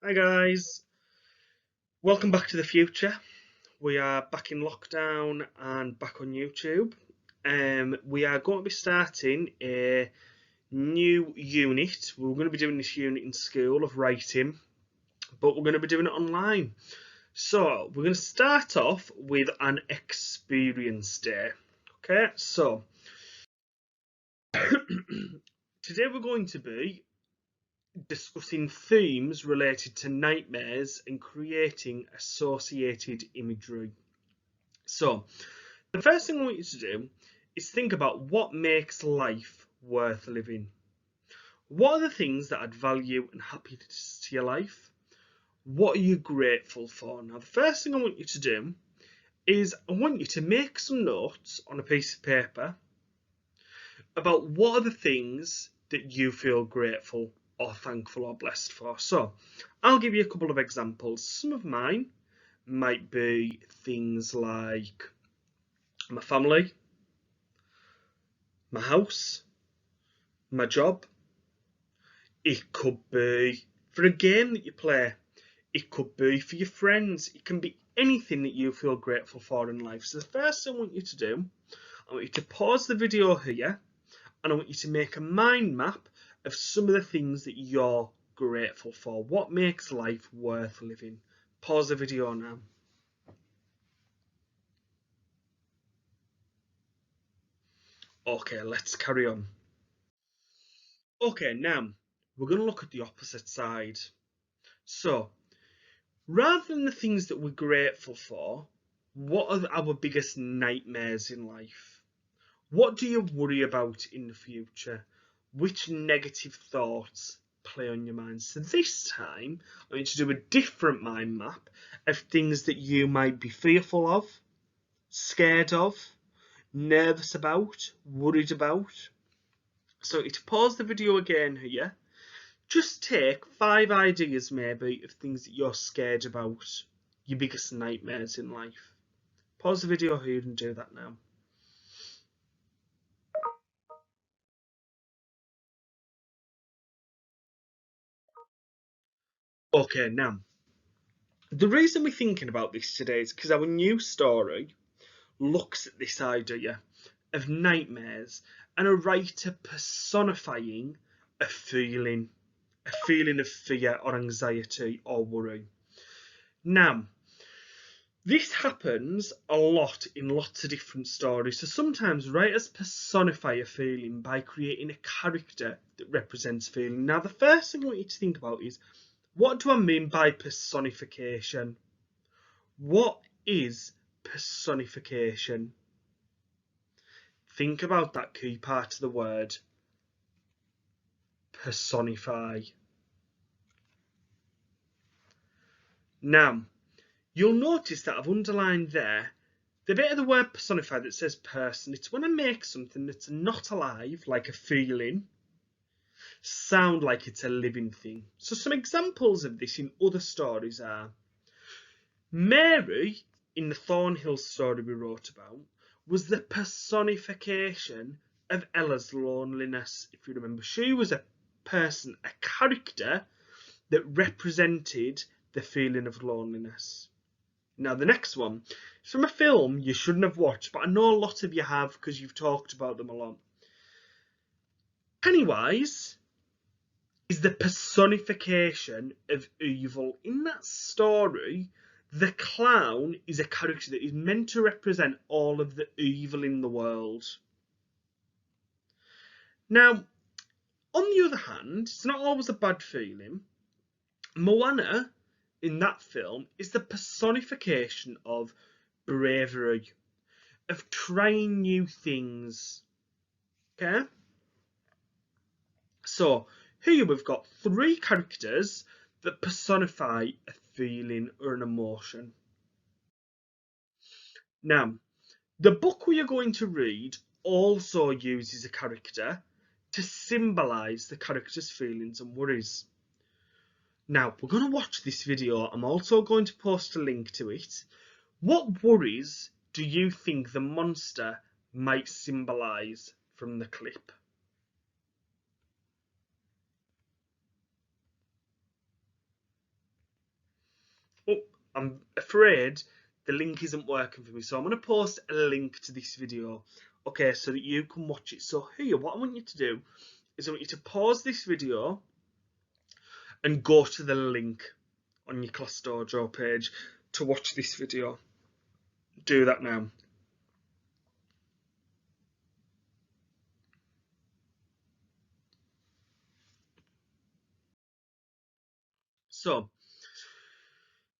Hi guys, welcome back to the future. We are back in lockdown and back on YouTube. We are going to be starting a new unit. We're going to be doing this unit in school of writing, but we're going to be doing it online. So we're going to start off with an experience day. Okay, so today we're going to be discussing themes related to nightmares and creating associated imagery. So, the first thing I want you to do is think about what makes life worth living. What are the things that add value and happiness to your life? What are you grateful for? Now, the first thing I want you to do is I want you to make some notes on a piece of paper about what are the things that you feel grateful or thankful or blessed for. So, I'll give you a couple of examples. Some of mine might be things like my family, my house, my job. It could be for a game that you play. It could be for your friends. It can be anything that you feel grateful for in life. So the first thing I want you to do, I want you to pause the video here and I want you to make a mind map of some of the things that you're grateful for. What makes life worth living? Pause the video now. Okay, let's carry on. Okay, now we're going to look at the opposite side. So, rather than the things that we're grateful for, what are our biggest nightmares in life? What do you worry about in the future? Which negative thoughts play on your mind? So this time, I'm going to do a different mind map of things that you might be fearful of, scared of, nervous about, worried about. So to pause the video again here, just take 5 ideas maybe of things that you're scared about, your biggest nightmares in life. Pause the video here and do that now. Okay, now, the reason we're thinking about this today is because our new story looks at this idea of nightmares and a writer personifying a feeling of fear or anxiety or worry. Now, this happens a lot in lots of different stories. So sometimes writers personify a feeling by creating a character that represents feeling. Now, the first thing I want you to think about is, what do I mean by personification? What is personification? Think about that key part of the word, personify. Now, you'll notice that I've underlined there the bit of the word personify that says person. It's when I make something that's not alive, like a feeling, sound like it's a living thing. So some examples of this in other stories are Mary, in the Thornhill story we wrote about, was the personification of Ella's loneliness. If you remember, she was a person, a character that represented the feeling of loneliness. Now, the next one is from a film you shouldn't have watched, but I know a lot of you have because you've talked about them a lot. Pennywise is the personification of evil. In that story, the clown is a character that is meant to represent all of the evil in the world. Now, on the other hand, it's not always a bad feeling. Moana, in that film, is the personification of bravery, of trying new things. Okay? So, here we've got 3 characters that personify a feeling or an emotion. Now, the book we are going to read also uses a character to symbolise the character's feelings and worries. Now, we're going to watch this video. I'm also going to post a link to it. What worries do you think the monster might symbolise from the clip? Oh, I'm afraid the link isn't working for me, so I'm going to post a link to this video, okay, so that you can watch it. So here, what I want you to do is I want you to pause this video and go to the link on your Class Dojo page to watch this video. Do that now. So,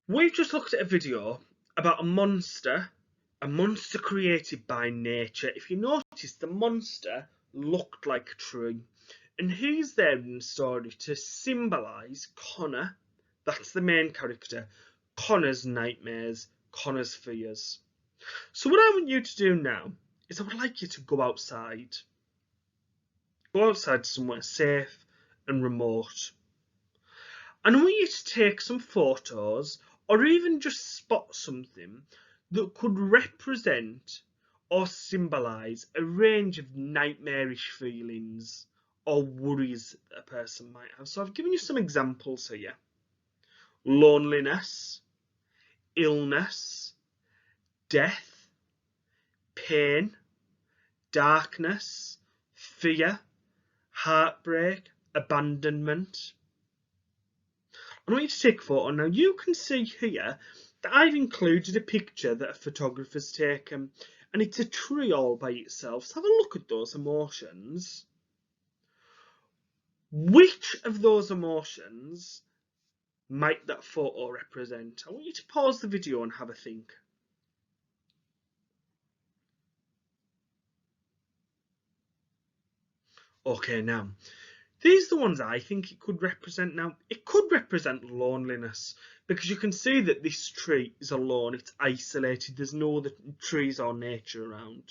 we've just looked at a video about a monster created by nature. If you notice, the monster looked like a tree. And he's there in the story to symbolise Connor. That's the main character. Connor's nightmares, Connor's fears. So what I want you to do now is I would like you to go outside. Go outside somewhere safe and remote. And I want you to take some photos or even just spot something that could represent or symbolise a range of nightmarish feelings or worries that a person might have. So I've given you some examples here. Loneliness, illness, death, pain, darkness, fear, heartbreak, abandonment. I want you to take a photo. Now you can see here that I've included a picture that a photographer's taken, and it's a tree all by itself. So have a look at those emotions. Which of those emotions might that photo represent? I want you to pause the video and have a think. Okay, now these are the ones I think it could represent. Now, it could represent loneliness because you can see that this tree is alone, it's isolated, there's no other trees or nature around.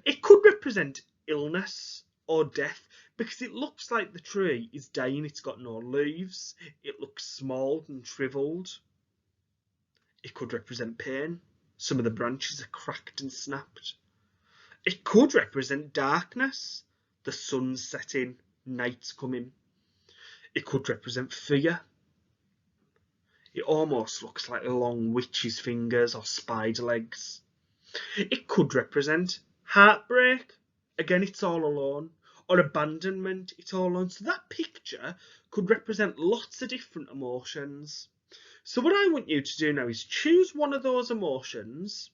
It could represent illness or death because it looks like the tree is dying, it's got no leaves, it looks small and shriveled. It could represent pain, some of the branches are cracked and snapped. It could represent darkness, the sun's setting, night's coming. It could represent fear. It almost looks like long witch's fingers or spider legs. It could represent heartbreak. Again, it's all alone. Or abandonment, it's all alone. So that picture could represent lots of different emotions. So what I want you to do now is choose one of those emotions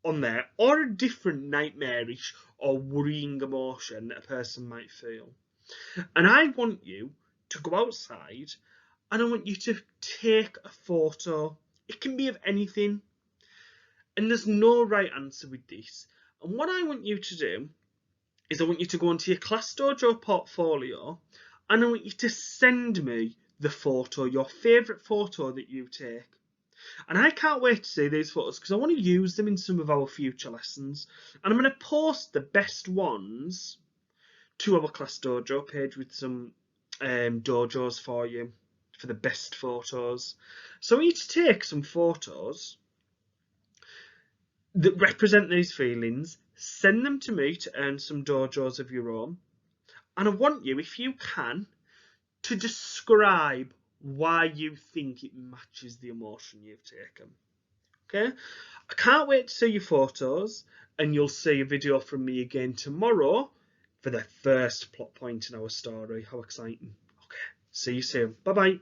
on there, or a different nightmarish or worrying emotion that a person might feel. And I want you to go outside and I want you to take a photo. It can be of anything. And there's no right answer with this. And what I want you to do is I want you to go into your Class Dojo portfolio and I want you to send me the photo, your favourite photo that you take. And I can't wait to see these photos because I want to use them in some of our future lessons. And I'm going to post the best ones to our Class Dojo page with some dojos for you for the best photos. So I want you to take some photos that represent these feelings, send them to me to earn some dojos of your own. And I want you, if you can, to describe why you think it matches the emotion you've taken. Okay? I can't wait to see your photos, and you'll see a video from me again tomorrow for the first plot point in our story. How exciting. Okay, see you soon. Bye-bye.